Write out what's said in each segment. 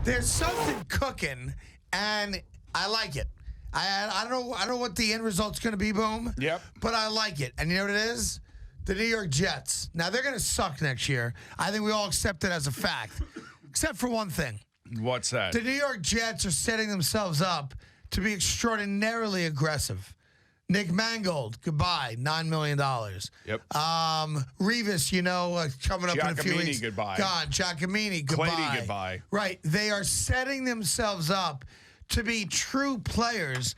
There's something cooking, and I like it. I don't know what the end result's going to be, Boom. Yep. But I like it. And you know what it is? The New York Jets. Now, they're going to suck next year. I think we all accept it as a fact, except for one thing. What's that? The New York Jets are setting themselves up to be extraordinarily aggressive. Nick Mangold, goodbye, $9 million. Yep. Revis, coming up in a few weeks. Goodbye. Gone. Giacomini, goodbye. Clady, goodbye. Right. They are setting themselves up to be true players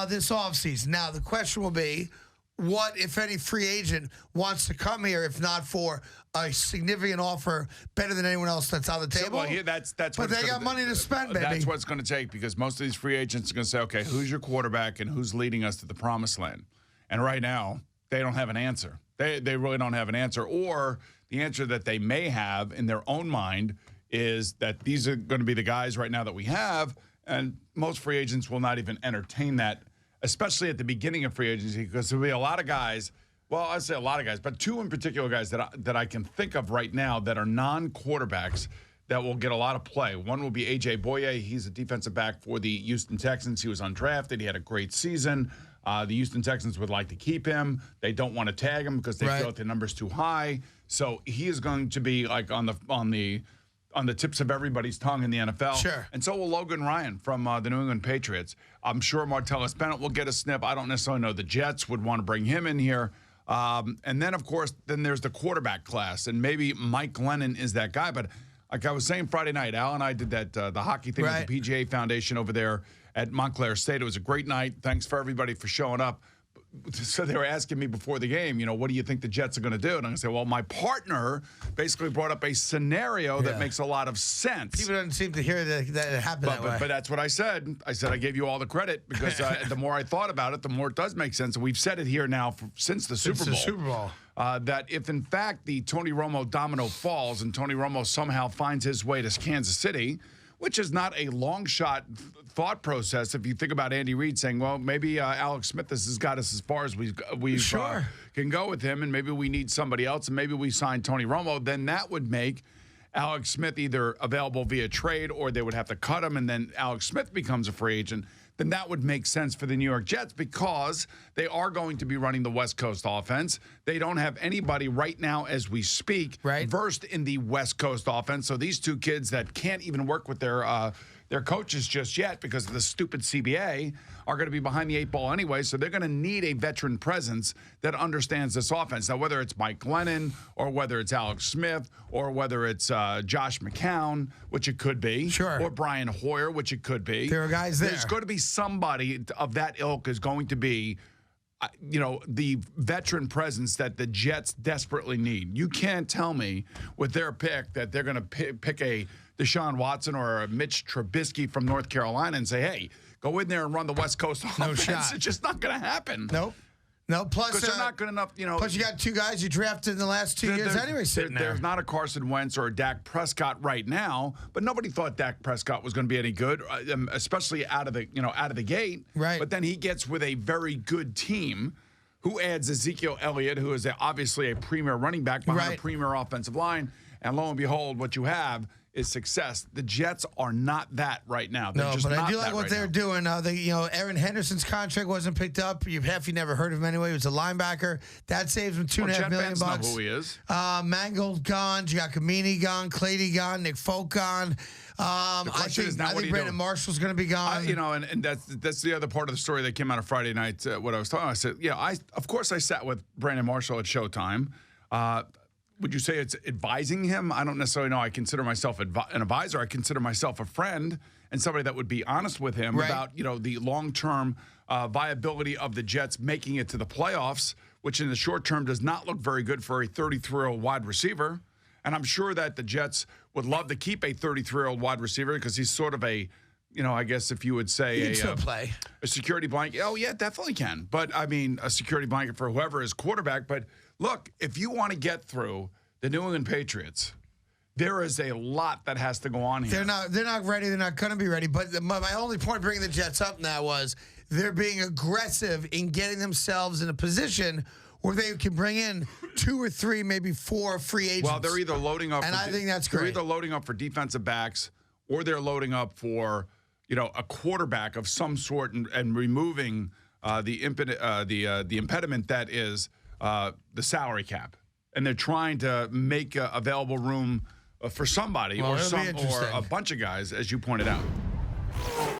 this offseason. Now, the question will be, what, if any, free agent wants to come here, if not for a significant offer better than anyone else that's on the table? Well, yeah, that's but they got money to spend, baby. That's what it's going to take, because most of these free agents are going to say, okay, who's your quarterback and who's leading us to the promised land? And right now, they don't have an answer. They really don't have an answer. Or the answer that they may have in their own mind is that these are going to be the guys right now that we have, and most free agents will not even entertain that, especially at the beginning of free agency, because there'll be a lot of guys. Well, I'd say a lot of guys, but two in particular guys that I can think of right now that are non-quarterbacks that will get a lot of play. One will be A.J. Boye. He's a defensive back for the Houston Texans. He was undrafted. He had a great season. The Houston Texans would like to keep him. They don't want to tag him because they feel like the number's too high. So he is going to be like on the tips of everybody's tongue in the NFL. Sure. And so will Logan Ryan from the New England Patriots. I'm sure Martellus Bennett will get a sniff. I don't necessarily know the Jets would want to bring him in here. And then, of course, there's the quarterback class. And maybe Mike Glennon is that guy. But like I was saying Friday night, Al and I did that the hockey thing with the PGA Foundation over there at Montclair State. It was a great night. Thanks for everybody for showing up. So they were asking me before the game, what do you think the Jets are going to do? And I'm going to say, well, my partner basically brought up a scenario that makes a lot of sense. People don't seem to hear that it happened that way. But that's what I said. I said I gave you all the credit because the more I thought about it, the more it does make sense. And we've said it here now since the Super Bowl. That if, in fact, the Tony Romo domino falls and Tony Romo somehow finds his way to Kansas City, which is not a long shot thought process. If you think about Andy Reid saying, well, maybe Alex Smith has got us as far as we can go with him, and maybe we need somebody else, and maybe we sign Tony Romo, then that would make Alex Smith either available via trade or they would have to cut him, and then Alex Smith becomes a free agent. Then that would make sense for the New York Jets because they are going to be running the West Coast offense. They don't have anybody right now as we speak versed in the West Coast offense. So these two kids that can't even work with their coaches just yet because of the stupid CBA are going to be behind the eight ball anyway. So they're going to need a veteran presence that understands this offense. Now, whether it's Mike Glennon or whether it's Alex Smith or whether it's Josh McCown, which it could be, or Brian Hoyer, which it could be. There are guys there. There's going to be somebody of that ilk is going to be the veteran presence that the Jets desperately need. You can't tell me with their pick that they're going to pick a Deshaun Watson or a Mitch Trubisky from North Carolina and say, hey, go in there and run the West Coast offense. No shot. It's just not going to happen. Nope. No, plus because they're not good enough. Plus, you got two guys you drafted in the last 2 years anyway sitting there. There's not a Carson Wentz or a Dak Prescott right now, but nobody thought Dak Prescott was going to be any good, especially out of the gate. Right. But then he gets with a very good team, who adds Ezekiel Elliott, who is obviously a premier running back behind a premier offensive line, and lo and behold, what you have is success. The Jets are not that right now. They're just but not I do like what they're doing. Aaron Henderson's contract wasn't picked up. You never heard of him anyway. He was a linebacker. That saves him $2.5 million. Know who he is. Mangold gone. Giacomini gone. Clady gone. Nick Folk gone. I think Brandon Marshall's going to be gone. And that's the other part of the story that came out of Friday night. What I was talking about. I said, of course I sat with Brandon Marshall at Showtime. Would you say it's advising him? I don't necessarily know. I consider myself an advisor. I consider myself a friend and somebody that would be honest with him about the long-term viability of the Jets making it to the playoffs, which in the short term does not look very good for a 33-year-old wide receiver. And I'm sure that the Jets would love to keep a 33-year-old wide receiver because he's sort of a, I guess if you would say a security blanket. Oh, yeah, definitely can. But, I mean, a security blanket for whoever is quarterback. But, look, if you want to get through the New England Patriots, there is a lot that has to go on here. They're not ready. They're not going to be ready. But my only point bringing the Jets up now was they're being aggressive in getting themselves in a position where they can bring in 2 or 3, maybe 4 free agents. Well, they're either loading up. And I think that's great. They're either loading up for defensive backs or they're loading up for, a quarterback of some sort and removing the impediment that is the salary cap. And they're trying to make available room for somebody or a bunch of guys, as you pointed out.